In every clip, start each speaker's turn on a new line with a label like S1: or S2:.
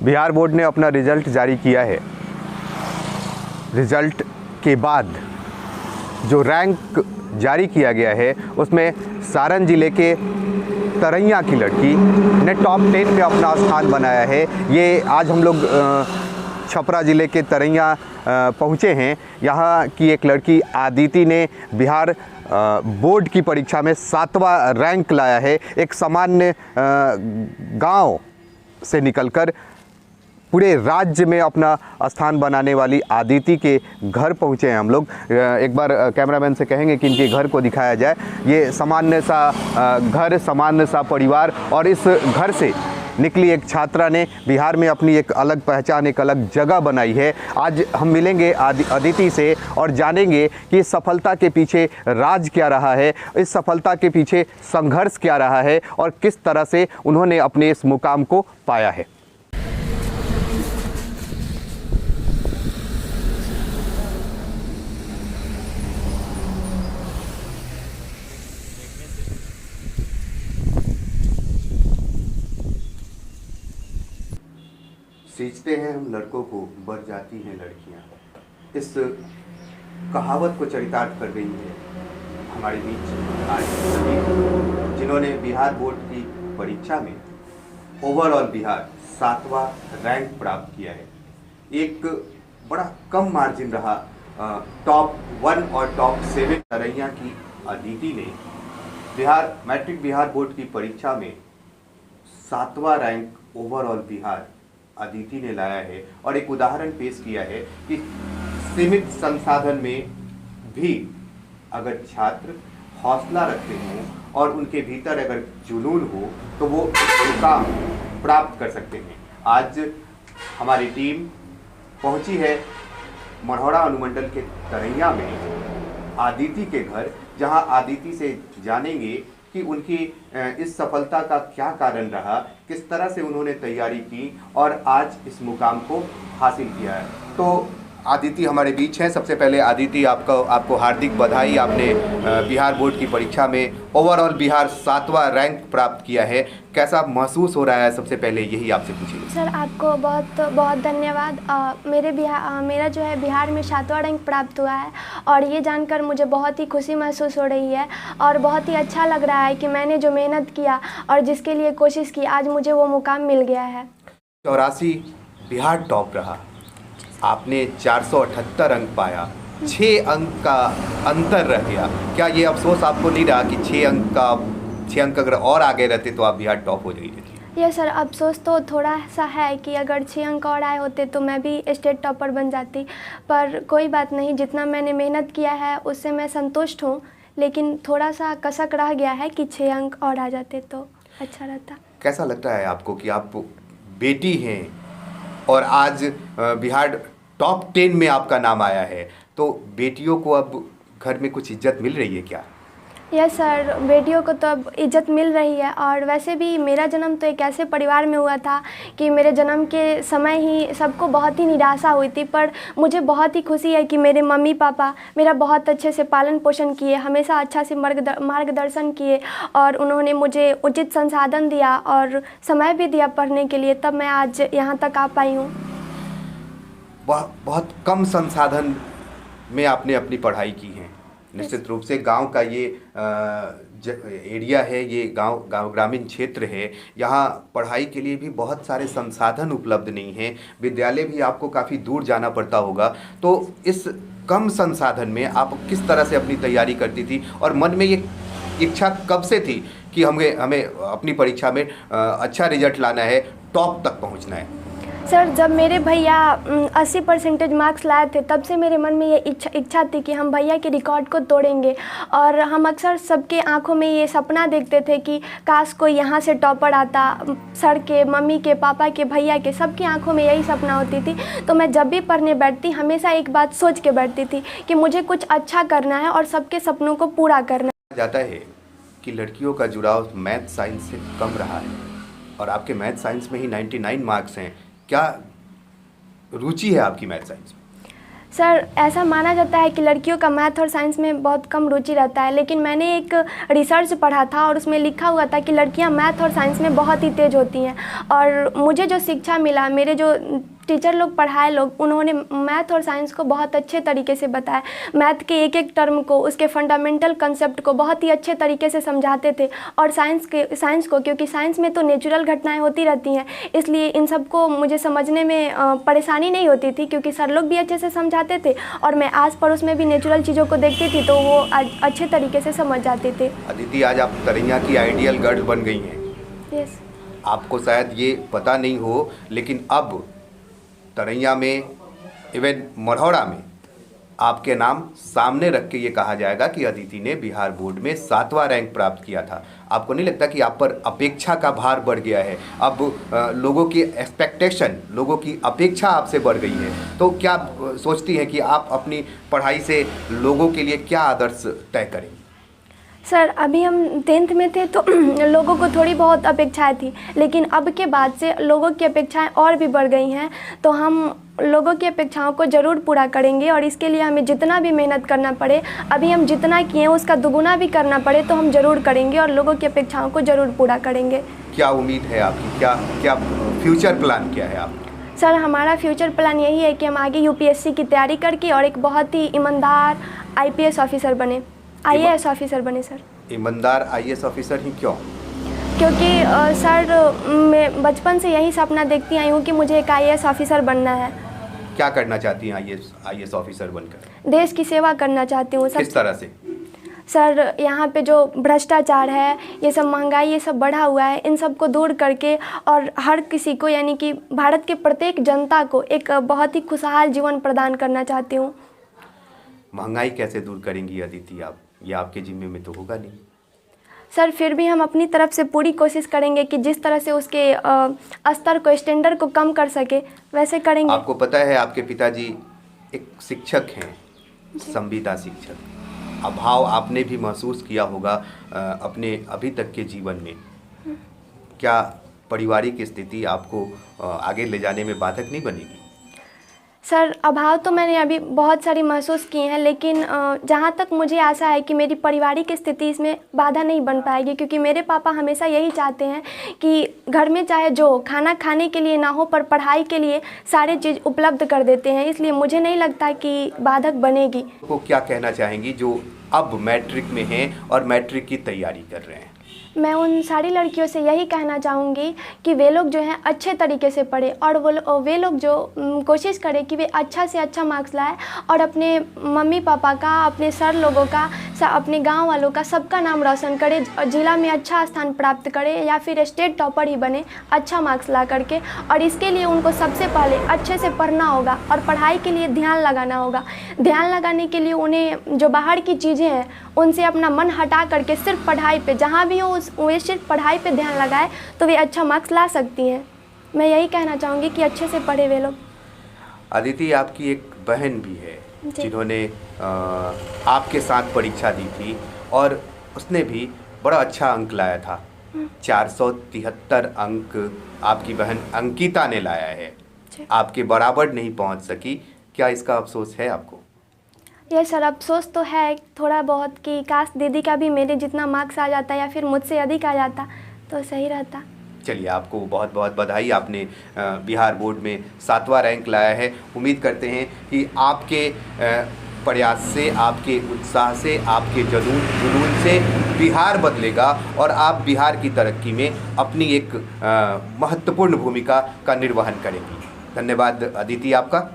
S1: Bihar board ने अपना result जारी किया है। रिज़ल्ट के बाद जो रैंक जारी किया गया है उसमें सारण ज़िले के तरैया की लड़की ने टॉप 10 में अपना स्थान बनाया है। ये आज हम लोग छपरा ज़िले के तरैया पहुँचे हैं। यहाँ की एक लड़की आदिति ने बिहार बोर्ड की परीक्षा में 7वां रैंक लाया है। एक सामान्य गांव से निकलकर पूरे राज्य में अपना स्थान बनाने वाली आदिति के घर पहुंचे हैं हम लोग। एक बार कैमरामैन से कहेंगे कि इनके घर को दिखाया जाए। ये सामान्य सा घर, सामान्य सा परिवार, और इस घर से निकली एक छात्रा ने बिहार में अपनी एक अलग पहचान, एक अलग जगह बनाई है। आज हम मिलेंगे आदिति से और जानेंगे कि इस सफलता के पीछे राज क्या रहा है, इस सफलता के पीछे संघर्ष क्या रहा है और किस तरह से उन्होंने अपने इस मुकाम को पाया है। सींचते हैं हम लड़कों को, बढ़ जाती हैं लड़कियां। इस कहावत को चरितार्थ कर रही है हमारे बीच आज सभी जिन्होंने बिहार बोर्ड की परीक्षा में ओवरऑल बिहार 7वां रैंक प्राप्त किया है। एक बड़ा कम मार्जिन रहा। टॉप 1 और टॉप 7 तरैया की अदिति ने मैट्रिक बिहार बोर्ड की परीक्षा में 7वां रैंक ओवरऑल बिहार अदिति ने लाया है और एक उदाहरण पेश किया है कि सीमित संसाधन में भी अगर छात्र हौसला रखते हों और उनके भीतर अगर जुनून हो तो वो मुकाम प्राप्त कर सकते हैं। आज हमारी टीम पहुंची है मढ़ौरा अनुमंडल के तरैया में आदिति के घर, जहां आदिति से जानेंगे कि उनकी इस सफलता का क्या कारण रहा, किस तरह से उन्होंने तैयारी की और आज इस मुकाम को हासिल किया है। तो आदिति हमारे बीच हैं। सबसे पहले आदिति, आपको हार्दिक बधाई। आपने बिहार बोर्ड की परीक्षा में ओवरऑल बिहार 7वां रैंक प्राप्त किया है। कैसा महसूस हो रहा है, सबसे पहले यही आपसे पूछिए।
S2: सर, आपको बहुत बहुत धन्यवाद। मेरा जो है बिहार में 7वां रैंक प्राप्त हुआ है और ये जानकर मुझे बहुत ही खुशी महसूस हो रही है और बहुत ही अच्छा लग रहा है कि मैंने जो मेहनत किया और जिसके लिए कोशिश की, आज मुझे वो मुकाम मिल गया है।
S1: 84 बिहार टॉप रहा, आपने 478 अंक पाया, 6 अंक का अंतर रह गया। क्या ये अफसोस आपको नहीं रहा कि 6 अंक अगर और आगे रहते तो आप बिहार टॉप हो जाइए?
S2: ये सर, अफसोस तो थोड़ा सा है कि अगर 6 अंक और आए होते तो मैं भी स्टेट टॉपर बन जाती, पर कोई बात नहीं। जितना मैंने मेहनत किया है उससे मैं संतुष्ट हूँ, लेकिन थोड़ा सा कसक रह गया है कि 6 अंक और आ जाते तो अच्छा रहता।
S1: कैसा लगता है आपको कि आप बेटी हैं और आज बिहार टॉप 10 में आपका नाम आया है, तो बेटियों को अब घर में कुछ इज्जत मिल रही है क्या?
S2: यस सर, बेटियों को तो अब इज्जत मिल रही है। और वैसे भी मेरा जन्म तो एक ऐसे परिवार में हुआ था कि मेरे जन्म के समय ही सबको बहुत ही निराशा हुई थी, पर मुझे बहुत ही खुशी है कि मेरे मम्मी पापा मेरा बहुत अच्छे से पालन पोषण किए, हमेशा अच्छा से मार्गदर्शन किए और उन्होंने मुझे उचित संसाधन दिया और समय भी दिया पढ़ने के लिए, तब मैं आज यहाँ तक आ पाई हूँ।
S1: बहुत कम संसाधन में आपने अपनी पढ़ाई की है। निश्चित रूप से गांव का ये एरिया है, ये गांव ग्रामीण क्षेत्र है, यहाँ पढ़ाई के लिए भी बहुत सारे संसाधन उपलब्ध नहीं हैं। विद्यालय भी आपको काफ़ी दूर जाना पड़ता होगा। तो इस कम संसाधन में आप किस तरह से अपनी तैयारी करती थी और मन में ये इच्छा कब से थी कि हमें अपनी परीक्षा में अच्छा रिजल्ट लाना है, टॉप तक पहुँचना है?
S2: सर, जब मेरे भैया 80% मार्क्स लाए थे, तब से मेरे मन में ये इच्छा थी कि हम भैया के रिकॉर्ड को तोड़ेंगे। और हम अक्सर सबके आंखों में ये सपना देखते थे कि काश कोई यहाँ से टॉपर आता। सर के, मम्मी के, पापा के, भैया के, सबकी आंखों में यही सपना होती थी। तो मैं जब भी पढ़ने बैठती हमेशा एक बात सोच के बैठती थी कि मुझे कुछ अच्छा करना है और सबके सपनों को पूरा करना है।
S1: जाता है कि लड़कियों का जुड़ाव मैथ साइंस से कम रहा है और आपके मैथ साइंस में ही 99 मार्क्स हैं। क्या रुचि है आपकी मैथ साइंस में?
S2: सर, ऐसा माना जाता है कि लड़कियों का मैथ और साइंस में बहुत कम रुचि रहता है, लेकिन मैंने एक रिसर्च पढ़ा था और उसमें लिखा हुआ था कि लड़कियां मैथ और साइंस में बहुत ही तेज़ होती हैं। और मुझे जो शिक्षा मिला, मेरे जो टीचर लोग पढ़ाए लोग, उन्होंने मैथ और साइंस को बहुत अच्छे तरीके से बताया। मैथ के एक एक टर्म को, उसके फंडामेंटल कंसेप्ट को बहुत ही अच्छे तरीके से समझाते थे। और साइंस को, क्योंकि साइंस में तो नेचुरल घटनाएं होती रहती हैं, इसलिए इन सब को मुझे समझने में परेशानी नहीं होती थी, क्योंकि सर लोग भी अच्छे से समझाते थे और मैं आस पड़ोस में भी नेचुरल चीज़ों को देखती थी, तो वो अच्छे तरीके से समझ जाते थे।
S1: अदिति, आज आप तरैया की आइडियल गर्ल बन गई हैं।
S2: यस।
S1: आपको शायद ये पता नहीं हो, लेकिन अब तरैया में, इवन मढ़ौरा में आपके नाम सामने रख के ये कहा जाएगा कि अदिति ने बिहार बोर्ड में 7वां रैंक प्राप्त किया था। आपको नहीं लगता कि आप पर अपेक्षा का भार बढ़ गया है? अब लोगों की एक्सपेक्टेशन, लोगों की अपेक्षा आपसे बढ़ गई है, तो क्या सोचती हैं कि आप अपनी पढ़ाई से लोगों के लिए क्या आदर्श तय करेंगे?
S2: सर, अभी हम 10th में थे तो लोगों को थोड़ी बहुत अपेक्षाएं थी, लेकिन अब के बाद से लोगों की अपेक्षाएं और भी बढ़ गई हैं। तो हम लोगों की अपेक्षाओं को ज़रूर पूरा करेंगे और इसके लिए हमें जितना भी मेहनत करना पड़े, अभी हम जितना किए उसका दुगुना भी करना पड़े तो हम ज़रूर करेंगे और लोगों की अपेक्षाओं को ज़रूर पूरा करेंगे।
S1: क्या उम्मीद है आपकी? क्या फ्यूचर प्लान क्या है आपका?
S2: सर, हमारा फ्यूचर प्लान यही है कि हम आगे UPSC की तैयारी करके और एक बहुत ही ईमानदार IPS ऑफिसर बने, IAS ऑफिसर बने। सर,
S1: ईमानदार IAS ऑफिसर ही क्यों?
S2: क्योंकि सर, मैं बचपन से यही सपना देखती आई हूँ कि मुझे एक IAS ऑफिसर बनना है।
S1: क्या करना चाहती हैं IAS ऑफिसर बनकर?
S2: देश की सेवा करना चाहती हूँ।
S1: किस तरह से?
S2: सर, यहाँ पे जो भ्रष्टाचार है, ये सब महंगाई, ये सब बढ़ा हुआ है, इन सब को दूर करके और हर किसी को, यानी कि भारत के प्रत्येक जनता को एक बहुत ही खुशहाल जीवन प्रदान करना चाहती हूँ।
S1: महंगाई कैसे दूर करेंगी अदिति आप? ये आपके जिम्मे में तो होगा नहीं।
S2: सर, फिर भी हम अपनी तरफ से पूरी कोशिश करेंगे कि जिस तरह से उसके स्तर को, स्टैंडर्ड को कम कर सके, वैसे करेंगे।
S1: आपको पता है आपके पिताजी एक शिक्षक हैं, संविदा शिक्षक। अभाव आपने भी महसूस किया होगा अपने अभी तक के जीवन में। क्या पारिवारिक स्थिति आपको आगे ले जाने में बाधक नहीं बनेगी?
S2: सर, अभाव तो मैंने अभी बहुत सारी महसूस की हैं, लेकिन जहाँ तक मुझे आशा है कि मेरी पारिवारिक स्थिति इसमें बाधा नहीं बन पाएगी, क्योंकि मेरे पापा हमेशा यही चाहते हैं कि घर में चाहे जो खाना खाने के लिए ना हो, पर पढ़ाई के लिए सारी चीज़ उपलब्ध कर देते हैं, इसलिए मुझे नहीं लगता कि बाधक बनेगी।
S1: तो क्या कहना चाहेंगी जो अब मैट्रिक में हैं और मैट्रिक की तैयारी कर रहे हैं?
S2: मैं उन सारी लड़कियों से यही कहना चाहूँगी कि वे लोग जो हैं अच्छे तरीके से पढ़े और वे लोग जो कोशिश करें कि वे अच्छा से अच्छा मार्क्स लाए और अपने मम्मी पापा का, अपने सर लोगों का, अपने गांव वालों का, सबका नाम रोशन करे, जिला में अच्छा स्थान प्राप्त करे या फिर स्टेट टॉपर ही बने अच्छा मार्क्स ला करके। और इसके लिए उनको सबसे पहले अच्छे से पढ़ना होगा और पढ़ाई के लिए ध्यान लगाना होगा। ध्यान लगाने के लिए उन्हें जो बाहर की चीज़ें हैं उनसे अपना मन हटा करके सिर्फ पढ़ाई पे, जहाँ भी हो वे सिर्फ पढ़ाई पे ध्यान लगाए तो वे अच्छा मार्क्स ला सकती हैं। मैं यही कहना चाहूँगी कि अच्छे से पढ़े वे लोग।
S1: अदिति, आपकी एक बहन भी है जिन्होंने आपके साथ परीक्षा दी थी और उसने भी बड़ा अच्छा अंक लाया था। 473 अंक आपकी बहन अंकिता ने लाया है, आपके बराबर नहीं पहुंच सकी। क्या इसका अफसोस है आपको?
S2: ये सर, अफसोस तो है थोड़ा बहुत कि काश दीदी का भी मेरे जितना मार्क्स आ जाता या फिर मुझसे अधिक आ जाता तो सही रहता।
S1: चलिए, आपको बहुत बहुत बधाई। आपने बिहार बोर्ड में 7वां रैंक लाया है। उम्मीद करते हैं कि आपके प्रयास से, आपके उत्साह से, आपके जुनून से बिहार बदलेगा और आप बिहार की तरक्की में अपनी एक महत्वपूर्ण भूमिका का निर्वहन करेंगी। धन्यवाद अदिति आपका।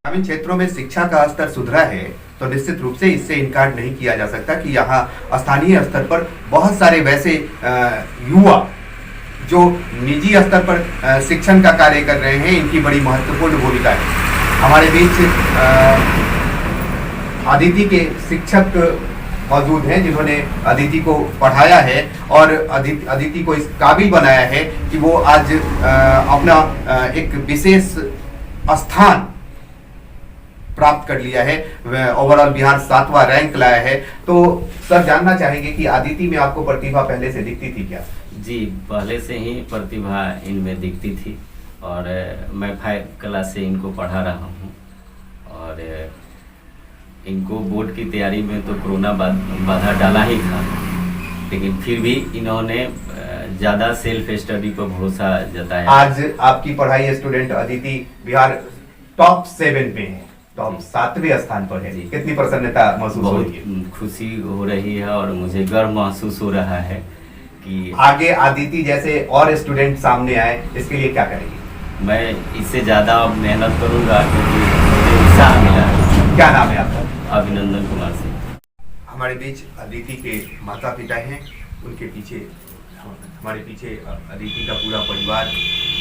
S1: ग्रामीण क्षेत्रों में शिक्षा का स्तर सुधरा है तो निश्चित रूप से इससे इनकार नहीं किया जा सकता कि यहाँ स्थानीय स्तर पर बहुत सारे वैसे युवा जो निजी स्तर पर शिक्षण का कार्य कर रहे हैं, इनकी बड़ी महत्वपूर्ण भूमिका है। हमारे बीच अदिति के शिक्षक मौजूद हैं जिन्होंने अदिति को पढ़ाया है और अदिति को इस काबिल बनाया है कि वो आज अपना एक विशेष स्थान प्राप्त कर लिया है। ओवरऑल बिहार 7वां रैंक लाया है। तो सर जानना चाहेंगे कि अदिति में आपको प्रतिभा पहले से दिखती थी क्या?
S3: जी, पहले से ही प्रतिभा इनमें दिखती थी और मैं 5 क्लास से इनको पढ़ा रहा हूँ और इनको बोर्ड की तैयारी में तो कोरोना बाधा डाला ही था, लेकिन फिर भी इन्होंने ज़्यादा सेल्फ स्टडी पर भरोसा जताया।
S1: आज आपकी पढ़ाई स्टूडेंट अदिति बिहार टॉप 7 में है, टॉप 7वें स्थान पर है। कितनी प्रसन्नता महसूस हो रही है?
S3: बहुत खुशी हो रही है और मुझे गर्व महसूस हो रहा है कि
S1: आगे अदिति जैसे और स्टूडेंट सामने आए, इसके लिए क्या करेंगे?
S3: मैं इससे ज़्यादा मेहनत करूँगा क्योंकि मुझे उत्साह मिला है।
S1: क्या नाम है आपका?
S3: अभिनंदन कुमार सिंह।
S1: हमारे बीच अदिति के माता पिता हैं, उनके पीछे हमारे पीछे अदिति का पूरा परिवार,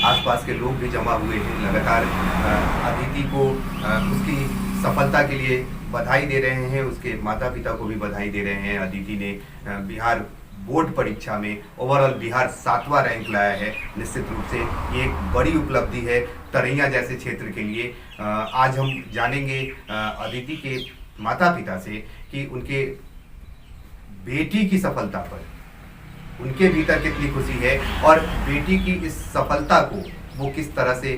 S1: आसपास के लोग भी जमा हुए हैं। लगातार अदिति को उसकी सफलता के लिए बधाई दे रहे हैं, उसके माता पिता को भी बधाई दे रहे हैं। अदिति ने बिहार बोर्ड परीक्षा में ओवरऑल बिहार 7वां रैंक लाया है। निश्चित रूप से ये एक बड़ी उपलब्धि है तरैया जैसे क्षेत्र के लिए। आज हम जानेंगे अदिति के माता पिता से कि उनके बेटी की सफलता पर उनके भीतर कितनी खुशी है और बेटी की इस सफलता को वो किस तरह से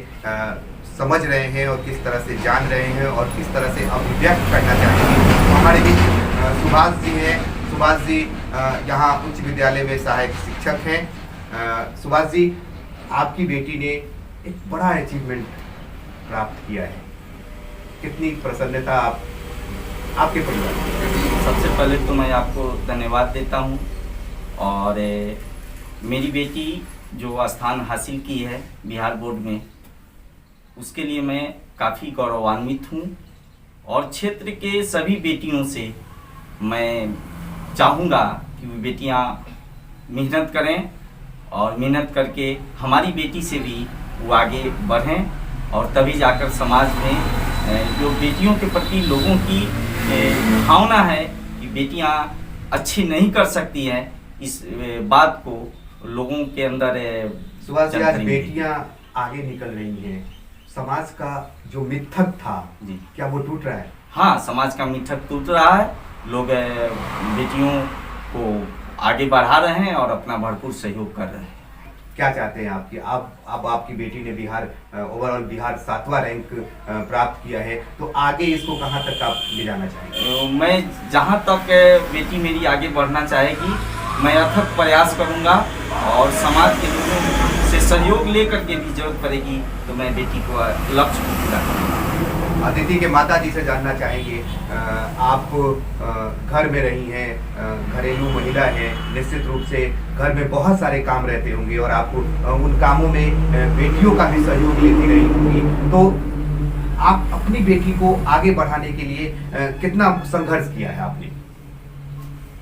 S1: समझ रहे हैं और किस तरह से जान रहे हैं और किस तरह से अभिव्यक्त करना चाहेंगे। हमारे बीच सुभाष जी हैं। सुभाष जी यहाँ उच्च विद्यालय में सहायक शिक्षक हैं। सुभाष जी, आपकी बेटी ने एक बड़ा अचीवमेंट प्राप्त किया है, कितनी प्रसन्नता आपके परिवार में?
S4: सबसे पहले तो मैं आपको धन्यवाद देता हूँ और मेरी बेटी जो स्थान हासिल की है बिहार बोर्ड में, उसके लिए मैं काफ़ी गौरवान्वित हूँ और क्षेत्र के सभी बेटियों से मैं चाहूँगा कि वो बेटियाँ मेहनत करें और मेहनत करके हमारी बेटी से भी वो आगे बढ़ें और तभी जाकर समाज में जो बेटियों के प्रति लोगों की भावना है कि बेटियाँ अच्छी नहीं कर सकती हैं, इस बात को लोगों के अंदर
S1: सुभाष जी, आज बेटियाँ आगे निकल रही हैं, समाज का जो मिथक था
S4: जी,
S1: क्या वो टूट रहा है?
S4: हाँ, समाज का मिथक टूट रहा है। लोग बेटियों को आगे बढ़ा रहे हैं और अपना भरपूर सहयोग कर रहे हैं।
S1: क्या चाहते हैं आपकी अब आपकी बेटी ने ओवरऑल बिहार 7वां रैंक प्राप्त किया है, तो आगे इसको कहाँ तक आप ले जाना चाहेंगे?
S4: मैं जहाँ तक बेटी मेरी आगे बढ़ना चाहेगी, मैं अथक प्रयास करूँगा और समाज के लोगों से सहयोग लेकर के भी जरूरत पड़ेगी तो मैं बेटी को लक्ष्य को पूरा करूँगा।
S1: अदिति के माता जी से जानना चाहेंगे, आप घर में रही हैं, घरेलू महिला हैं, निश्चित रूप से घर में बहुत सारे काम रहते होंगे और आपको उन कामों में बेटियों का भी सहयोग लेती रही होंगी, तो आप अपनी बेटी को आगे बढ़ाने के लिए कितना संघर्ष किया है आपने?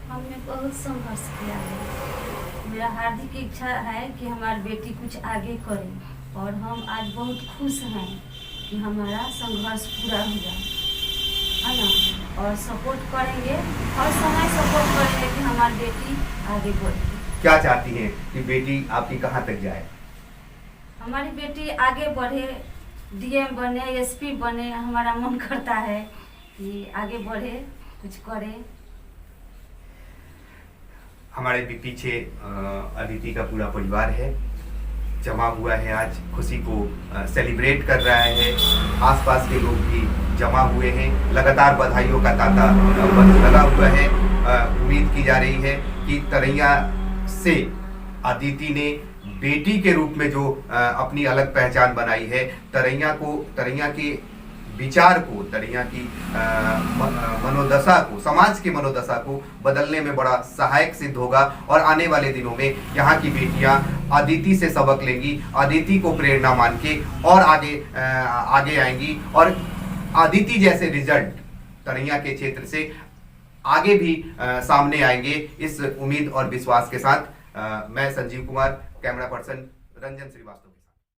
S5: हमने बहुत संघर्ष किया है। मेरा हार्दिक इच्छा है कि हमारी बेटी कुछ आगे करे और हम आज बहुत खुश हैं कि हमारा संघर्ष पूरा हुआ है ना, और सपोर्ट करेंगे, हर समय सपोर्ट करेंगे कि हमारी बेटी आगे बढ़े।
S1: क्या चाहती हैं कि बेटी आपकी कहाँ तक जाए?
S5: हमारी बेटी आगे बढ़े, डीएम बने, एसपी बने, हमारा मन करता है कि आगे बढ़े, कुछ करे।
S1: हमारे भी पीछे अदिति का पूरा परिवार है, जमा हुआ है, आज खुशी को सेलिब्रेट कर रहा है। आसपास के लोग भी जमा हुए हैं, लगातार बधाइयों का तांता लगा हुआ है। उम्मीद की जा रही है कि तरैया से अदिति ने बेटी के रूप में जो अपनी अलग पहचान बनाई है, तरैया के विचार को, तरैया की मनोदशा को, समाज की मनोदशा को बदलने में बड़ा सहायक सिद्ध होगा और आने वाले दिनों में यहाँ की बेटियाँ अदिति से सबक लेंगी, अदिति को प्रेरणा मान के और आगे आएंगी और अदिति जैसे रिजल्ट तरैया के क्षेत्र से आगे भी सामने आएंगे। इस उम्मीद और विश्वास के साथ मैं संजीव कुमार, कैमरा पर्सन रंजन श्रीवास्तव।